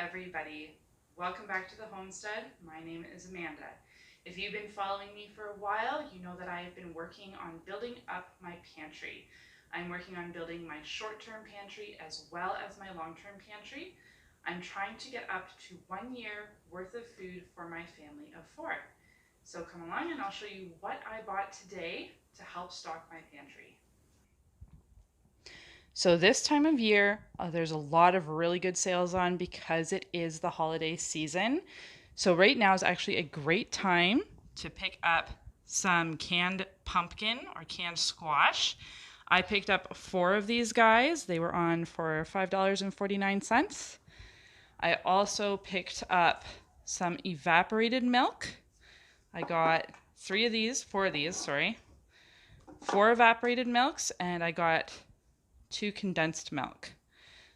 everybody. Welcome back to the homestead. My name is Amanda. If you've been following me for a while, you know that I have been working on building up my pantry. I'm working on building my short-term pantry as well as my long-term pantry. I'm trying to get up to 1 year worth of food for my family of 4. So come along and I'll show you what I bought today to help stock my pantry. So this time of year, there's a lot of really good sales on because it is the holiday season. So right now is actually a great time to pick up some canned pumpkin or canned squash. I picked up 4 of these guys. They were on for $5.49. I also picked up some evaporated milk. I got 4 of these, sorry. 4 evaporated milks, and I got 2 condensed milk.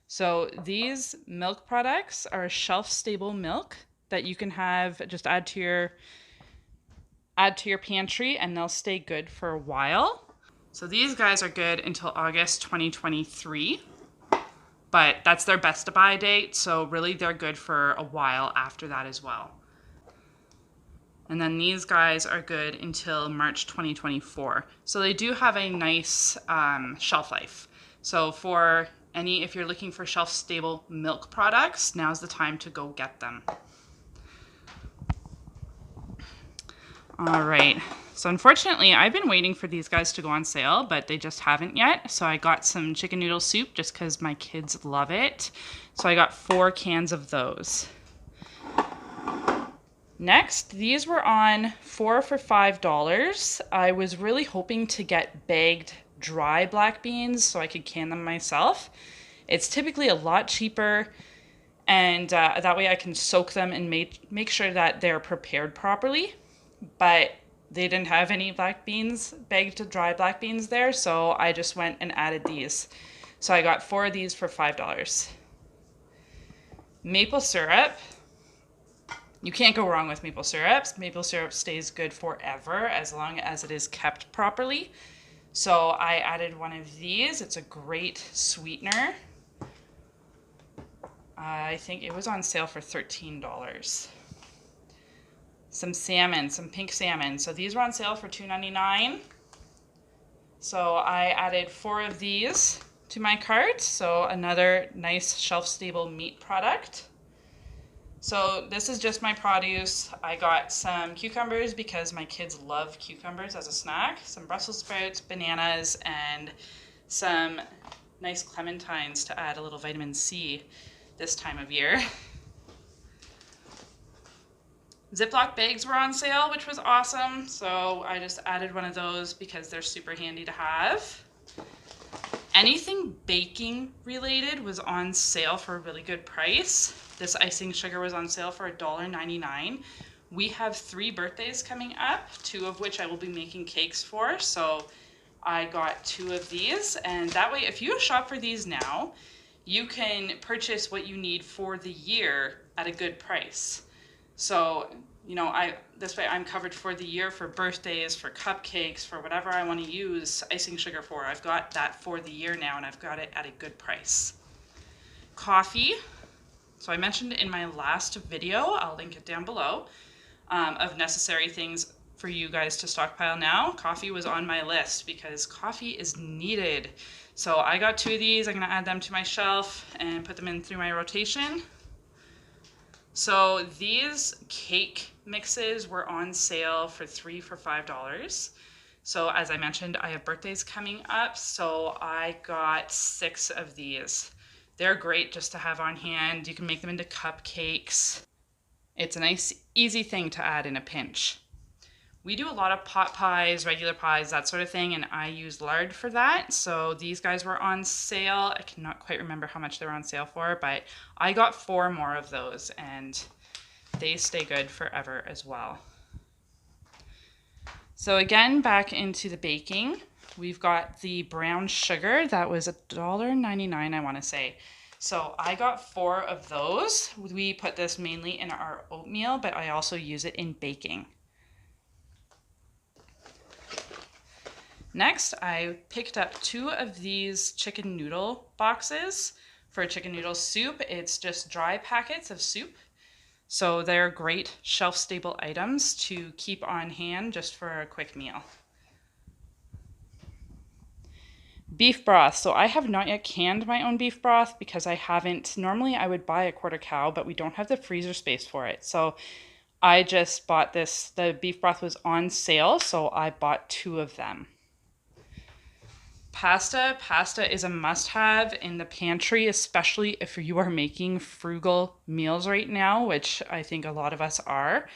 So these milk products are shelf-stable milk that you can have just add to your pantry, and they'll stay good for a while. So these guys are good until August 2023, but that's their best to buy date. So really they're good for a while after that as well. And then these guys are good until March 2024. So they do have a nice shelf life. So if you're looking for shelf-stable milk products, now's the time to go get them. All right, so unfortunately, I've been waiting for these guys to go on sale, but they just haven't yet. So I got some chicken noodle soup just because my kids love it. So I got 4 cans of those. Next, these were on 4 for $5. I was really hoping to get bagged dry black beans so I could can them myself. It's typically a lot cheaper, and that way I can soak them and make sure that they're prepared properly. But they didn't have any black beans, bagged dry black beans there, so I just went and added these. So I got 4 of these for $5. Maple syrup. You can't go wrong with maple syrup. Maple syrup stays good forever as long as it is kept properly. So I added 1 of these. It's a great sweetener. I think it was on sale for $13. Some salmon, some pink salmon. So these were on sale for $2.99. So I added 4 of these to my cart. So another nice shelf-stable meat product. So this is just my produce. I got some cucumbers because my kids love cucumbers as a snack, some Brussels sprouts, bananas, and some nice clementines to add a little vitamin C this time of year. Ziploc bags were on sale, which was awesome. So I just added 1 of those because they're super handy to have. Anything baking related was on sale for a really good price. This icing sugar was on sale for $1.99. We have 3 birthdays coming up, 2 of which I will be making cakes for. So I got 2 of these, and that way if you shop for these now, you can purchase what you need for the year at a good price. So, this way I'm covered for the year for birthdays, for cupcakes, for whatever I want to use icing sugar for. I've got that for the year now, and I've got it at a good price. Coffee. So I mentioned in my last video, I'll link it down below, of necessary things for you guys to stockpile now. Coffee was on my list because coffee is needed. So I got 2 of these. I'm going to add them to my shelf and put them in through my rotation. So these cake mixes were on sale for 3 for $5. So as I mentioned, I have birthdays coming up, so I got 6 of these. They're great just to have on hand. You can make them into cupcakes. It's a nice, easy thing to add in a pinch. We do a lot of pot pies, regular pies, that sort of thing, and I use lard for that. So these guys were on sale. I cannot quite remember how much they were on sale for, but I got 4 more of those, and they stay good forever as well. So again, back into the baking. We've got the brown sugar. That was $1.99, I want to say. So I got 4 of those. We put this mainly in our oatmeal, but I also use it in baking. Next, I picked up 2 of these chicken noodle boxes for chicken noodle soup. It's just dry packets of soup. So they're great shelf-stable items to keep on hand just for a quick meal. Beef broth. So I have not yet canned my own beef broth because I haven't. Normally I would buy a quarter cow, but we don't have the freezer space for it. So I just bought this. The beef broth was on sale, so I bought 2 of them. Pasta. Pasta is a must-have in the pantry, especially if you are making frugal meals right now, which I think a lot of us are.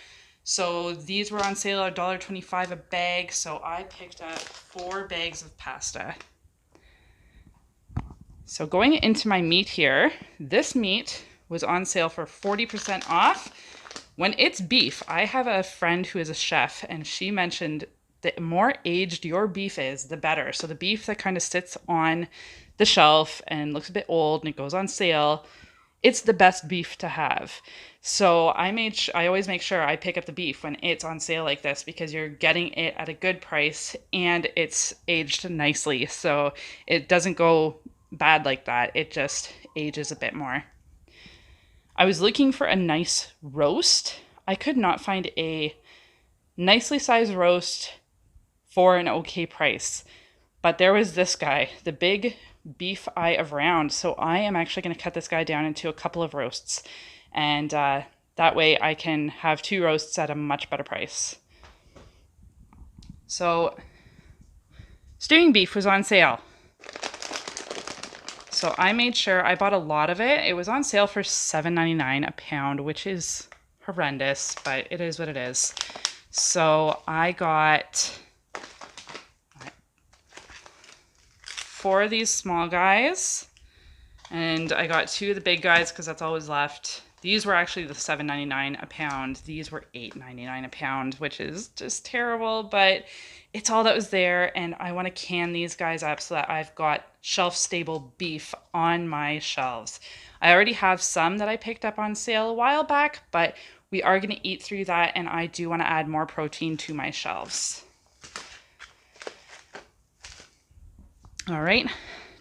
So these were on sale at $1.25 a bag, so I picked up 4 bags of pasta. So going into my meat here, this meat was on sale for 40% off. When it's beef, I have a friend who is a chef, and she mentioned the more aged your beef is, the better. So the beef that kind of sits on the shelf and looks a bit old and it goes on sale, it's the best beef to have. So I always make sure I pick up the beef when it's on sale like this, because you're getting it at a good price and it's aged nicely. So it doesn't go bad like that. It just ages a bit more. I was looking for a nice roast. I could not find a nicely sized roast for an okay price. But there was this guy, the big beef eye of round. So I am actually going to cut this guy down into a couple of roasts. And that way I can have 2 roasts at a much better price. So stewing beef was on sale. So I made sure I bought a lot of it. It was on sale for $7.99 a pound, which is horrendous, but it is what it is. So I got 4 of these small guys, and I got 2 of the big guys because that's all was left. These were actually the $7.99 a pound. These were $8.99 a pound, which is just terrible, but it's all that was there, and I want to can these guys up so that I've got shelf-stable beef on my shelves. I already have some that I picked up on sale a while back, but we are going to eat through that, and I do want to add more protein to my shelves. All right,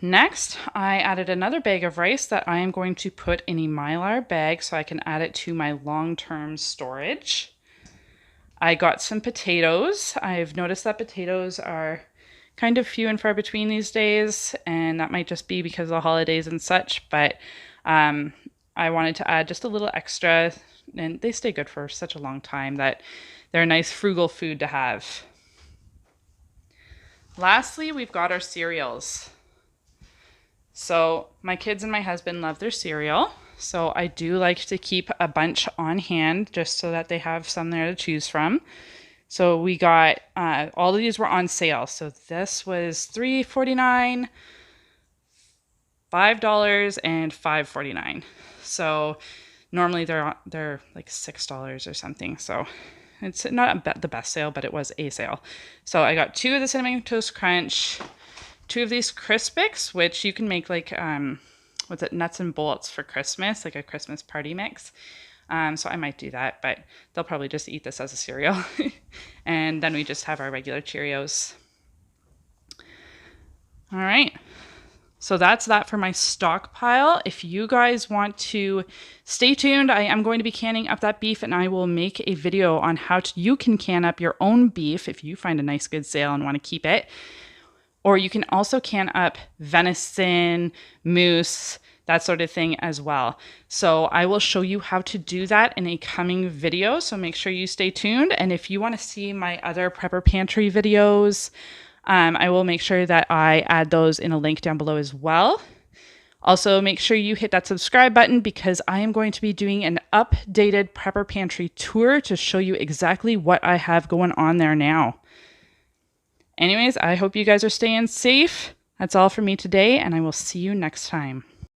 next I added another bag of rice that I am going to put in a Mylar bag so I can add it to my long-term storage. I got some potatoes. I've noticed that potatoes are kind of few and far between these days, and that might just be because of the holidays and such, but I wanted to add just a little extra, and they stay good for such a long time that they're a nice frugal food to have. Lastly, we've got our cereals. So my kids and my husband love their cereal, so I do like to keep a bunch on hand just so that they have some there to choose from. So we got, all of these were on sale. So this was $3.49, $5, and $5.49. So normally they're like $6 or something. So it's not the best sale, but it was a sale. So I got 2 of the Cinnamon Toast Crunch, 2 of these Crispix, which you can make like, what's it, nuts and bolts for Christmas, like a Christmas party mix. So I might do that, but they'll probably just eat this as a cereal. And then we just have our regular Cheerios. All right. So that's that for my stockpile. If you guys want to stay tuned, I am going to be canning up that beef, and I will make a video on how you can can up your own beef if you find a nice good sale and want to keep it. Or you can also can up venison, moose, that sort of thing as well. So I will show you how to do that in a coming video. So make sure you stay tuned. And if you want to see my other Prepper Pantry videos, I will make sure that I add those in a link down below as well. Also, make sure you hit that subscribe button because I am going to be doing an updated Prepper Pantry tour to show you exactly what I have going on there now. Anyways, I hope you guys are staying safe. That's all for me today, and I will see you next time.